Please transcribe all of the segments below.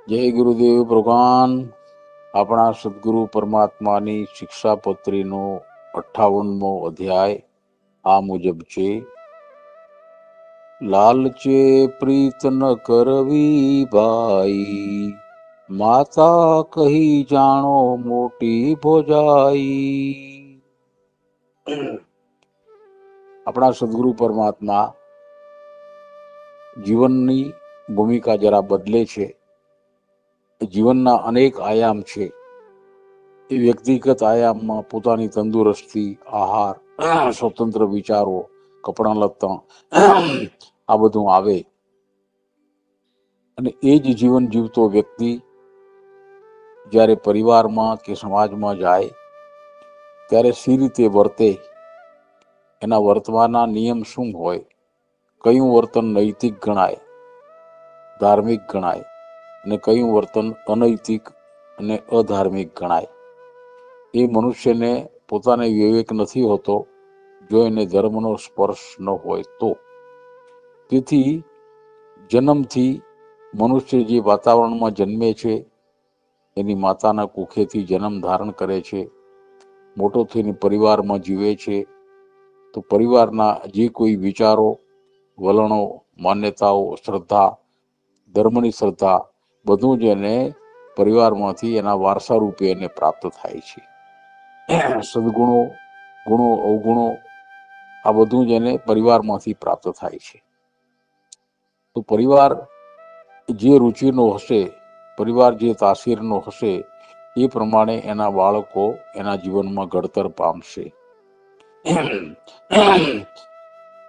જય ગુરુદેવ ભગવાન. આપણા સદગુરુ પરમાત્માની શિક્ષાપત્રીનો 58મો અધ્યાય આ મુજબ છે. લાલચે પ્રીત ન કરવી ભાઈ, માતા કહી જાણો મોટી ભોજાઈ. આપણા સદગુરુ પરમાત્મા જીવનની ભૂમિકા જરા બદલે છે. જીવનના અનેક આયામ છે. એ વ્યક્તિગત આયામમાં પોતાની તંદુરસ્તી, આહાર, સ્વતંત્ર વિચારો, કપડાં લત્તા આ બધું આવે. અને એ જ જીવન જીવતો વ્યક્તિ જ્યારે પરિવારમાં કે સમાજમાં જાય ત્યારે સી રીતે વર્તે, એના વર્તવાના નિયમ શું હોય, કયું વર્તન નૈતિક ગણાય, ધાર્મિક ગણાય અને કયું વર્તન અનૈતિક અને અધાર્મિક ગણાય, એ મનુષ્યને પોતાને વિવેક નથી હોતો જો એને ધર્મનો સ્પર્શ ન હોય તો. તેથી જન્મથી મનુષ્ય જે વાતાવરણમાં જન્મે છે, એની માતાના કુખેથી જન્મ ધારણ કરે છે, મોટો થઈને પરિવારમાં જીવે છે, તો પરિવારના જે કોઈ વિચારો, વલણો, માન્યતાઓ, શ્રદ્ધા, ધર્મની શ્રદ્ધા બધું જ એને પરિવારમાંથી એના વારસા રૂપે એને પ્રાપ્ત થાય છે. સદગુણો, ગુણો, અવગુણો આ બધું જ એને પરિવારમાંથી પ્રાપ્ત થાય છે. તો પરિવાર જે રુચિનો હશે, પરિવાર જે તાસીરનો હશે, એ પ્રમાણે એના બાળકો એના જીવનમાં ઘડતર પામશે.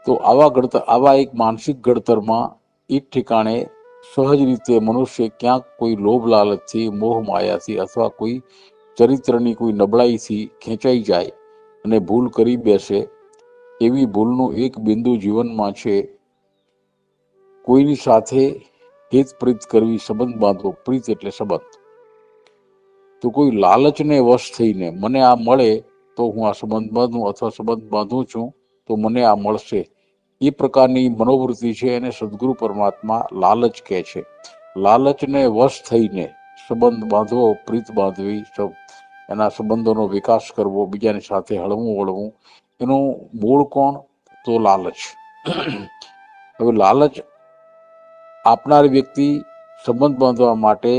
તો આવા એક માનસિક ઘડતરમાં એક ઠેકાણે સહજ રીતે મનુષ્ય ક્યાંક કોઈ લોભ લાલચથી, મોહ માયાથી અથવા કોઈ ચરિત્રની કોઈ નબળાઈથી ખેંચાઈ જાય અને ભૂલ કરી બેસે. એવી ભૂલનું એક બિંદુ જીવનમાં છે, કોઈની સાથે હિત પ્રીત કરવી, સંબંધ બાંધવો. પ્રીત એટલે સંબંધ. તો કોઈ લાલચને વશ થઈને મને આ મળે તો હું આ સંબંધ બાંધું, અથવા સંબંધ બાંધું છું તો મને આ મળશે, એ પ્રકારની મનોવૃત્તિ છે એને સદગુરુ પરમાત્મા લાલચ કહે છે. લાલચને વશ થઈને સંબંધ બાંધવો, પ્રીત બાંધવી, એના સંબંધોનો વિકાસ કરવો, બીજાની સાથે હળવું વળવું, એનું મૂળ કોણ? તો લાલચ. હવે લાલચ આપનાર વ્યક્તિ સંબંધ બાંધવા માટે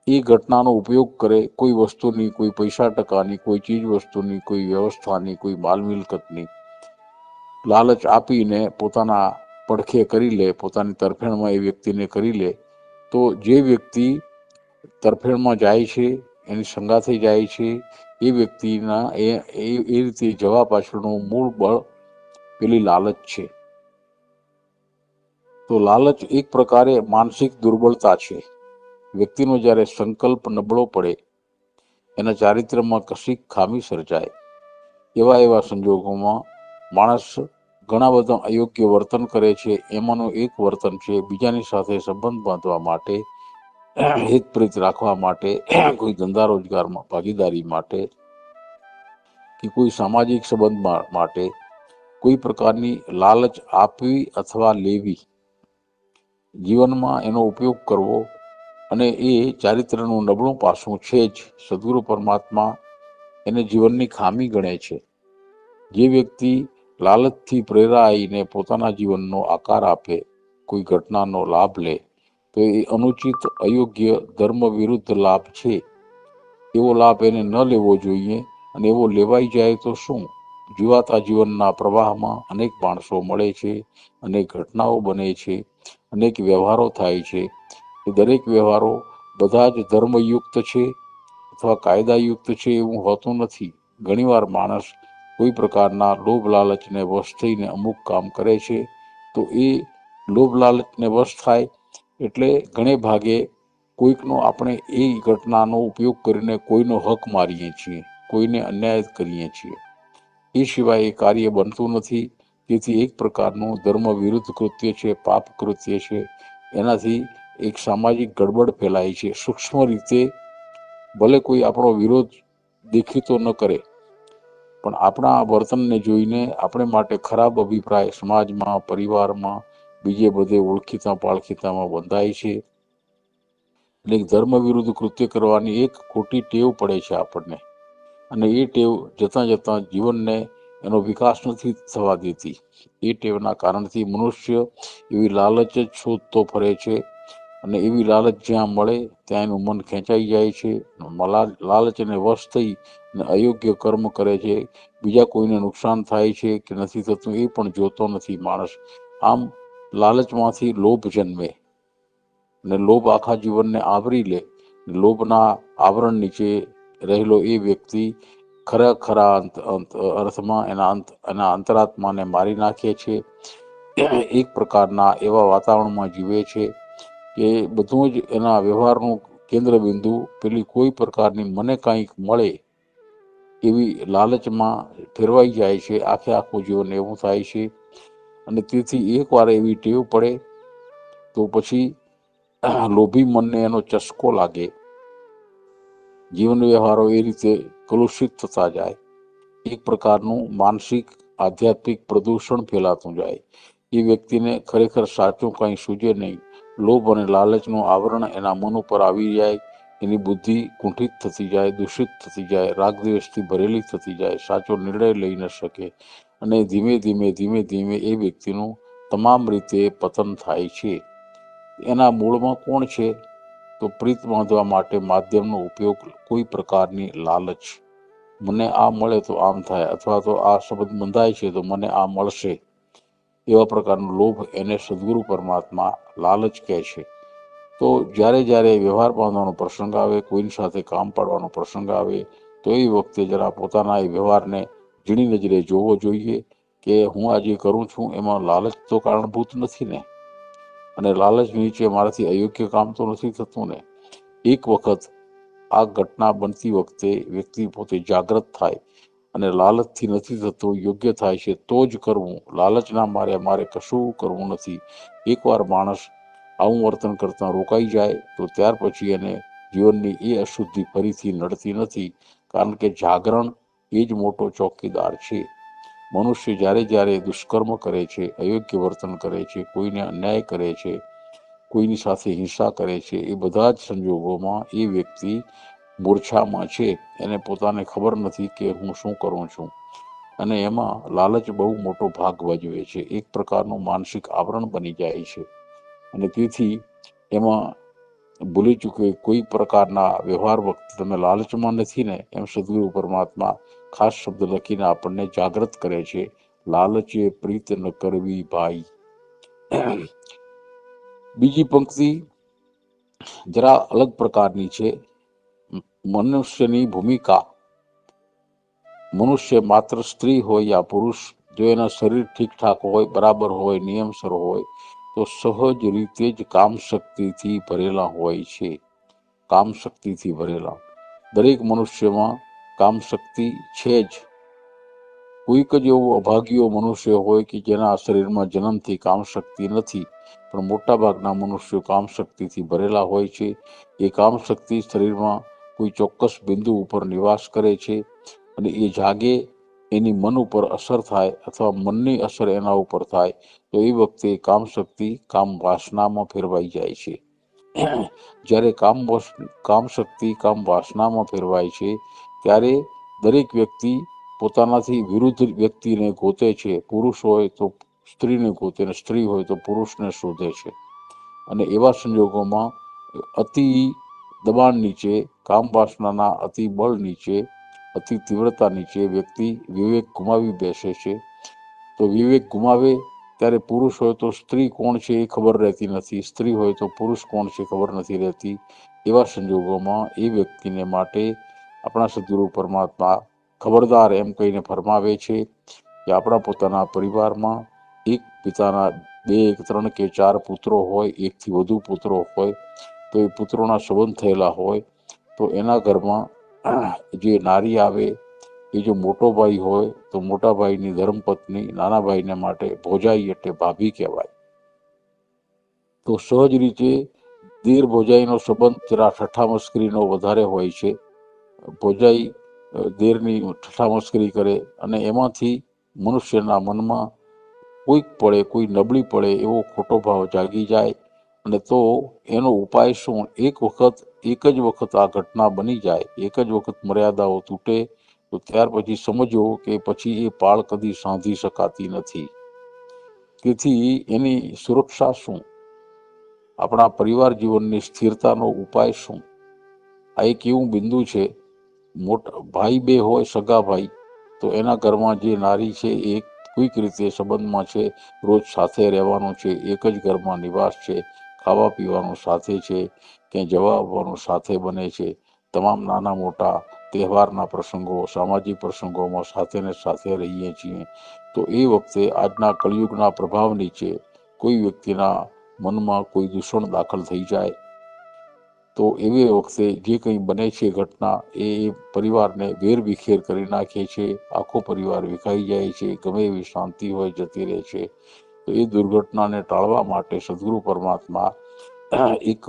એ ઘટનાનો ઉપયોગ કરે, કોઈ વસ્તુની, કોઈ પૈસા ટકાની, કોઈ ચીજ વસ્તુની, કોઈ વ્યવસ્થાની, કોઈ માલ મિલકતની લાલચ આપીને પોતાના પડખે કરી લે, પોતાની તરફેણમાં એ વ્યક્તિને કરી લે. તો જે વ્યક્તિ તરફેણમાં જાય છે, એની સંગાથે જાય છે, એ વ્યક્તિના એ રીતે જવા પાછળનું મૂળ બળ પેલી લાલચ છે. તો લાલચ એક પ્રકારે માનસિક દુર્બળતા છે. વ્યક્તિનો જ્યારે સંકલ્પ નબળો પડે, એના ચારિત્ર્યમાં કશીક ખામી સર્જાય, એવા સંજોગોમાં માણસ ઘણા બધા અયોગ્ય વર્તન કરે છે. એમાંનું એક વર્તન છે બીજાની સાથે સંબંધ બાંધવા માટે, હિતપ્રીત રાખવા માટે, કોઈ ધંધા રોજગારમાં ભાગીદારી માટે કે કોઈ સામાજિક સંબંધ માટે કોઈ પ્રકારની લાલચ આપવી અથવા લેવી, જીવનમાં એનો ઉપયોગ કરવો. અને એ ચારિત્રનું નબળું પાસું છે જ. સદગુરુ પરમાત્મા એને જીવનની ખામી ગણે છે. જે વ્યક્તિ લાલચથી પ્રેરાઈને પોતાના જીવનનો આકાર આપે, કોઈ ઘટનાનો લાભ લે, તો એ અનુચિત, અયોગ્ય, ધર્મ વિરુદ્ધ લાભ છે. એવો લાભ એને ન લેવો જોઈએ. અને એવો લેવાઈ જાય તો શું? જીવાતા જીવનના પ્રવાહમાં અનેક માણસો મળે છે, અનેક ઘટનાઓ બને છે, અનેક વ્યવહારો થાય છે. એ દરેક વ્યવહારો બધા જ ધર્મયુક્ત છે અથવા કાયદાયુક્ત છે એવું હોતું નથી. ઘણીવાર માણસ કોઈ પ્રકારના લોભ લાલચને વશ થઈને અમુક કામ કરે છે. તો એ લોભ લાલચને વશ થાય એટલે ઘણે ભાગે કોઈકનો આપણે એ ઘટનાનો ઉપયોગ કરીને કોઈનો હક મારીએ છીએ, કોઈને અન્યાય કરીએ છીએ. એ સિવાય એ કાર્ય બનતું નથી. તેથી એક પ્રકારનું ધર્મ વિરુદ્ધ કૃત્ય છે, પાપ કૃત્ય છે. એનાથી એક સામાજિક ગડબડ ફેલાય છે. સૂક્ષ્મ રીતે ભલે કોઈ આપણો વિરોધ દેખીતો ન કરે, પણ આપણા વર્તનને જોઈને આપણે માટે ખરાબ અભિપ્રાય સમાજમાં, પરિવારમાં, બીજે બધે ઓળખીતા પાળખીતામાં બંધાય છે. એટલે ધર્મ વિરુદ્ધ કૃત્ય કરવાની એક ખોટી ટેવ પડે છે આપણને, અને એ ટેવ જતાં જતાં જીવનને એનો વિકાસ નથી થવા દેતી. એ ટેવના કારણથી મનુષ્ય એવી લાલચ જ શોધતો ફરે છે, અને એવી લાલચ જ્યાં મળે ત્યાં એનું મન ખેંચાઈ જાય છે. લાલચને વશ થઈ અને અયોગ્ય કર્મ કરે છે. બીજા કોઈને નુકસાન થાય છે કે નથી થતું એ પણ જોતો નથી માણસ. આમ લાલચમાંથી લોભ જન્મે, અને લોભ આખા જીવનને આવરી લે. લોભના આવરણ નીચે રહેલો એ વ્યક્તિ ખરા અર્થમાં એના અંતરાત્માને મારી નાખે છે. એક પ્રકારના એવા વાતાવરણમાં જીવે છે કે બધું જ એના વ્યવહારનું કેન્દ્ર બિંદુ પેલી કોઈ પ્રકારની મને કંઈક મળે એવી લાલચમાં ફેરવાઈ જાય છે. આખું જીવન એવું થાય છે. અને તેથી એકવાર એવી ટેવ પડે તો પછી લોભી મનને એનો ચસ્કો લાગે. જીવન વ્યવહારો એ રીતે કલુષિત થતા જાય. એક પ્રકારનું માનસિક આધ્યાત્મિક પ્રદૂષણ ફેલાતું જાય. એ વ્યક્તિને ખરેખર સાચું કંઈ સૂજે નહીં. લોભ અને લાલચનું આવરણ એના મન ઉપર આવી જાય. એની બુદ્ધિ કુંઠિત થતી જાય, દૂષિત થતી જાય, રાગદ્વેષથી ભરેલી થતી જાય, સાચો નિર્ણય લઈ ન શકે, અને ધીમે ધીમે એ વ્યક્તિનું તમામ રીતે પતન થાય છે. એના મૂળમાં કોણ છે? તો પ્રીત બાંધવા માટે માધ્યમનો ઉપયોગ, કોઈ પ્રકારની લાલચ. મને આ મળે તો આમ થાય, અથવા તો આ સંબંધ બંધાય છે તો મને આ મળશે, એવા પ્રકારનો લોભ એને સદગુરુ પરમાત્મા લાલચ કહે છે. તો જ્યારે વ્યવહાર બાંધવાનો પ્રસંગ આવે, કોઈની સાથે કામ પાડવાનો પ્રસંગ આવે, તો એ વખતે જરા પોતાના એ વ્યવહારને ઝીણી નજરે જોવો જોઈએ કે હું આ જે કરું છું એમાં લાલચ તો કારણભૂત નથી ને, અને લાલચ નીચે મારાથી અયોગ્ય કામ તો નથી થતું ને. એક વખત આ ઘટના બનતી વખતે વ્યક્તિ પોતે જાગૃત થાય અને લાલચથી નથી થતું, યોગ્ય થાય છે તો જ કરવું, લાલચના મારે કશું કરવું નથી. એકવાર માણસ આવું વર્તન કરતા રોકાઈ જાય તો ત્યાર પછી એને જીવનની એ અશુદ્ધિ ફરીથી નડતી નથી, કારણ કે જાગરણ એ જ મોટો ચોકીદાર છે. મનુષ્ય જ્યારે દુષ્કર્મ કરે છે, અયોગ્ય વર્તન કરે છે, કોઈને અન્યાય કરે છે, કોઈની સાથે હિંસા કરે છે, એ બધા જ સંજોગોમાં એ વ્યક્તિ મૂર્છામાં છે. એને પોતાને ખબર નથી કે હું શું કરું છું, અને એમાં લાલચ બહુ મોટો ભાગ ભજવે છે. એક પ્રકારનું માનસિક આવરણ બની જાય છે, અને તેથી એમાં ભૂલી ચૂકે કોઈ પ્રકારના વ્યવહાર વખતે તમે લાલચમાં નથી ને, એમ સદગુરુ પરમાત્મા ખાસ શબ્દ લખીને આપણને જાગૃત કરે છે. લાલચે પ્રીત ન કરવી ભાઈ. બીજી પંક્તિ જરા અલગ પ્રકારની છે. મનુષ્યની ભૂમિકા. મનુષ્ય માત્ર સ્ત્રી હોય યા પુરુષ, જો એના શરીર ઠીકઠાક હોય, બરાબર હોય, નિયમસર હોય, તો સહજ રીતે જ કામ શક્તિથી ભરેલા હોય છે. કામ શક્તિથી ભરેલા દરેક મનુષ્યમાં કામ શક્તિ છે જ. કોઈક જ એવો અભાગીયો મનુષ્ય હોય કે જેના શરીરમાં જન્મથી કામ શક્તિ નથી, પણ મોટા ભાગના મનુષ્યો કામ શક્તિથી ભરેલા હોય છે. એ કામ શક્તિ શરીરમાં કોઈ ચોક્કસ બિંદુ ઉપર નિવાસ કરે છે, અને એ જાગે એની મન ઉપર અસર થાય, અથવા મનની અસર એના ઉપર થાય, તો એ વખતે કામ શક્તિ કામ વાસનામાં ફેરવાઈ જાય છે. જ્યારે કામ શક્તિ કામ વાસનામાં ફેરવાય છે, ત્યારે દરેક વ્યક્તિ પોતાનાથી વિરુદ્ધ વ્યક્તિને ગોતે છે. પુરુષ હોય તો સ્ત્રીને ગોતે, ને સ્ત્રી હોય તો પુરુષને શોધે છે. અને એવા સંજોગોમાં અતિ દબાણ નીચે, કામ વાસનાના અતિ બળ નીચે, અતિ તીવ્રતા નીચે વ્યક્તિ વિવેક ગુમાવી બેસે છે. તો વિવેક ગુમાવે ત્યારે પુરુષ હોય તો સ્ત્રી કોણ છે એ ખબર રહેતી નથી, સ્ત્રી હોય તો પુરુષ કોણ છે ખબર નથી રહેતી. એવા સંજોગોમાં એ વ્યક્તિને માટે આપણા સદગુરુ પરમાત્મા ખબરદાર એમ કહીને ફરમાવે છે કે આપણા પોતાના પરિવારમાં એક પિતાના 2, 3 કે 4 પુત્રો હોય, 1 થી વધુ પુત્રો હોય, તો એ પુત્રોના સંબંધ થયેલા હોય, તો એના ઘરમાં જે નારી આવે એ જો મોટો ભાઈ હોય તો મોટા ભાઈની ધર્મપત્ની નાના ભાઈને માટે ભોજાઈ એટલે ભાભી કહેવાય. તો સહજ રીતે દેર ભોજાઈનો સંબંધ જરા ઠઠ્ઠા મસ્કરીનો વધારે હોય છે. ભોજાઈ દેરની ઠઠ્ઠા મસ્કરી કરે, અને એમાંથી મનુષ્યના મનમાં કોઈ નબળી પડે એવો ખોટો ભાવ જાગી જાય, અને તો એનો ઉપાય શું? એક જ વખત આ ઘટના બની જાય, એક જ વખત મર્યાદાઓ તૂટે તો ત્યાર પછી સમજો કે પછી એ પાળ કદી સાંધી શકાતી નથી. તેથી એની સુરક્ષા શું? આપણા પરિવાર જીવનની સ્થિરતાનો ઉપાય શું? આ એક એવું બિંદુ છે, મોટા ભાઈ બે હોય, સગા ભાઈ, તો એના ઘરમાં જે નારી છે એ કોઈક રીતે સંબંધમાં છે, રોજ સાથે રહેવાનું છે, એક જ ઘરમાં નિવાસ છે, ખાવા પીવાનું સાથે છે, ક્યાંય જવા આવવાનું સાથે બને છે, તમામ નાના મોટા તહેવારના પ્રસંગો, સામાજિક પ્રસંગોમાં સાથે ને સાથે રહીએ છીએ. તો એ વખતે આજના કળિયુગના પ્રભાવ નીચે કોઈ વ્યક્તિના મનમાં કોઈ દૂષણ દાખલ થઈ જાય તો એવી વખતે જે કંઈ બને છે ઘટના, એ પરિવારને વેરવિખેર કરી નાખે છે. આખો પરિવાર વિખાઈ જાય છે, ગમે એવી શાંતિ હોય જતી રહે છે. તો એ દુર્ઘટનાને ટાળવા માટે સદગુરુ પરમાત્મા એક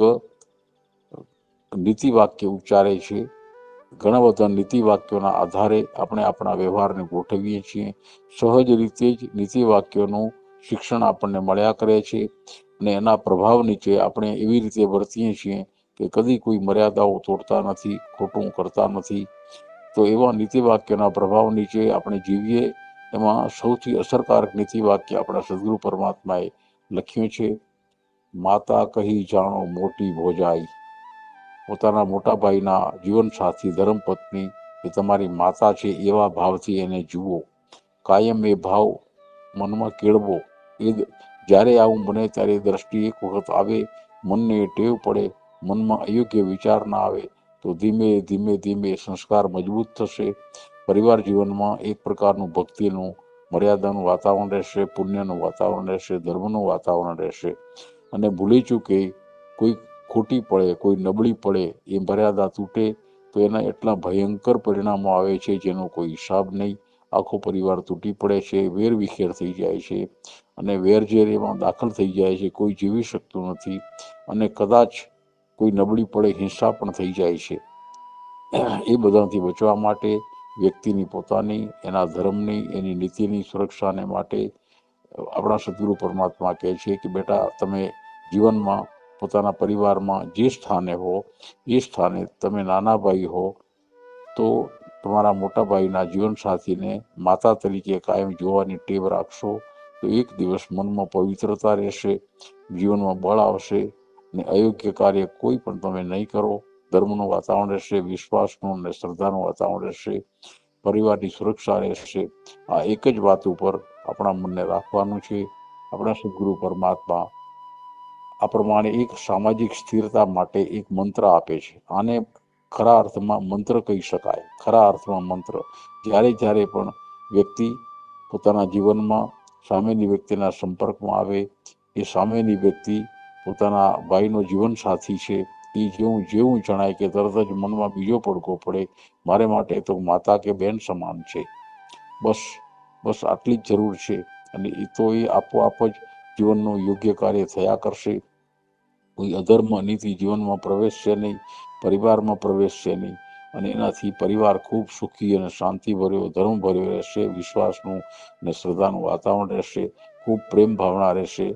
નીતિ વાક્ય ઉચ્ચારે છે. ઘણા બધા નીતિ વાક્યોના આધારે આપણે આપણા વ્યવહારને ગોઠવીએ છીએ. સહજ રીતે જ નીતિ વાક્યોનું શિક્ષણ આપણને મળ્યા કરે છે અને એના પ્રભાવ નીચે આપણે એવી રીતે વર્તીએ છીએ કે કદી કોઈ મર્યાદાઓ તોડતા નથી, ખોટું કરતા નથી. તો એવા નીતિ વાક્યના પ્રભાવ નીચે આપણે જીવીએ. એમાં સૌથી અસરકારક નીતિ વાક્ય આપણા સદગુરુ પરમાત્માએ લખ્યું છે, માતા કહી જાણો મોટી ભોજાઈ. પોતાના મોટા ભાઈના જીવનસાથી ધર્મપત્ની એ તમારી માતા છે એવા ભાવથી એને જુઓ. કાયમ એ ભાવ મનમાં કેળવો. એ જ્યારે આવું બને ત્યારે દ્રષ્ટિ એક વખત આવે, મનને ટેવ પડે, મનમાં અયોગ્ય વિચાર ના આવે તો ધીમે ધીમે ધીમે સંસ્કાર મજબૂત થશે. પરિવાર જીવનમાં એક પ્રકારનું ભક્તિનું, મર્યાદાનું વાતાવરણ રહેશે, પુણ્યનું વાતાવરણ રહેશે, ધર્મનું વાતાવરણ રહેશે. અને ભૂલી ચૂકે કોઈ ખોટી પડે, કોઈ નબળી પડે, એ મર્યાદા તૂટે તો એના એટલા ભયંકર પરિણામો આવે છે જેનો કોઈ હિસાબ નહીં. આખો પરિવાર તૂટી પડે છે, વેર વિખેર થઈ જાય છે અને વેરઝેર એમાં દાખલ થઈ જાય છે, કોઈ જીવી શકતું નથી અને કદાચ કોઈ નબળી પડે હિંસા પણ થઈ જાય છે. એ બધાથી બચવા માટે વ્યક્તિની પોતાની, એના ધર્મની, એની નીતિની સુરક્ષાને માટે આપણા સદગુરુ પરમાત્મા કહે છે કે બેટા, તમે જીવનમાં પોતાના પરિવારમાં જે સ્થાને હો એ સ્થાને તમે નાના ભાઈ હો તો તમારા મોટા ભાઈના જીવનસાથીને માતા તરીકે કાયમ જોવાની ટેવ રાખશો તો એક દિવસ મનમાં પવિત્રતા રહેશે, જીવનમાં બળ આવશે ને અયોગ્ય કાર્ય કોઈ પણ તમે નહીં કરો. ધર્મનું વાતાવરણ રહેશે, વિશ્વાસનું અને શ્રદ્ધાનું વાતાવરણ રહેશે, પરિવારની સુરક્ષા રહેશે. આ એક જ વાત ઉપર આપણા મનને રાખવાનું છે. આપણા સદગુરુ પરમાત્મા આ પ્રમાણે એક સામાજિક સ્થિરતા માટે એક મંત્ર આપે છે. આને ખરા અર્થમાં મંત્ર કહી શકાય. ખરા અર્થમાં મંત્ર. જ્યારે જ્યારે પણ વ્યક્તિ પોતાના જીવનમાં સામેની વ્યક્તિના સંપર્કમાં આવે, એ સામેની વ્યક્તિ પોતાના ભાઈનો જીવન સાથી છે, એ જેવું જણાય કે તરત જ મનમાં બીજો પડઘો પડે, મારે માટે તો માતા કે બેન સમાન છે. બસ આટલી જ જરૂર છે અને એ તો એ આપોઆપ જ જીવનનું યોગ્ય કાર્ય થયા કરશે. કોઈ અધર્મ નીતિ જીવનમાં પ્રવેશશે નહીં, પરિવારમાં પ્રવેશશે નહીં અને એનાથી પરિવાર ખૂબ સુખી અને શાંતિભર્યો, ધર્મભર્યો રહેશે. વિશ્વાસનું અને શ્રદ્ધાનું વાતાવરણ રહેશે, ખૂબ પ્રેમ ભાવના રહેશે.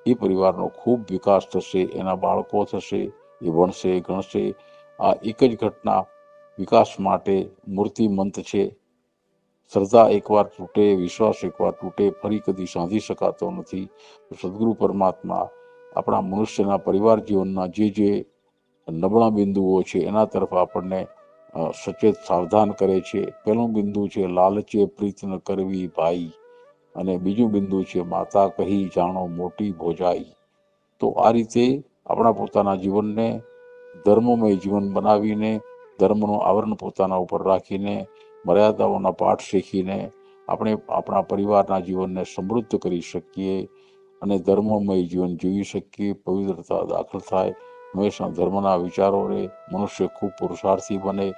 એ પરિવારનો ખૂબ વિકાસ થશે, એના બાળકો થશે, એ ભણશે, ગણશે. આ એક જ ઘટના વિકાસ માટે મૂર્તિમંત છે. શ્રદ્ધા એકવાર તૂટે, વિશ્વાસ એકવાર તૂટે, ફરી કદી સાંધી શકાતો નથી. સદગુરુ પરમાત્મા આપણા મનુષ્યના પરિવાર જીવનના જે નબળા બિંદુઓ છે એના તરફ આપણને સચેત સાવધાન કરે છે. પહેલું બિંદુ છે લાલચે પ્રીત ન કરવી ભાઈ, અને બીજું બિંદુ છે માતા કહી જાણો મોટી ભોજાઈ. તો આ રીતે આપણા પોતાના જીવનને ધર્મમય જીવન બનાવીને, ધર્મનું આવરણ પોતાના ઉપર રાખીને, મર્યાદાઓના પાઠ શીખીને આપણે આપણા પરિવારના જીવનને સમૃદ્ધ કરી શકીએ અને ધર્મમય જીવન જીવી શકીએ. પવિત્રતા દાખલ થાય, હંમેશા ધર્મના વિચારો રહે, મનુષ્ય ખૂબ પુરુષાર્થી બને.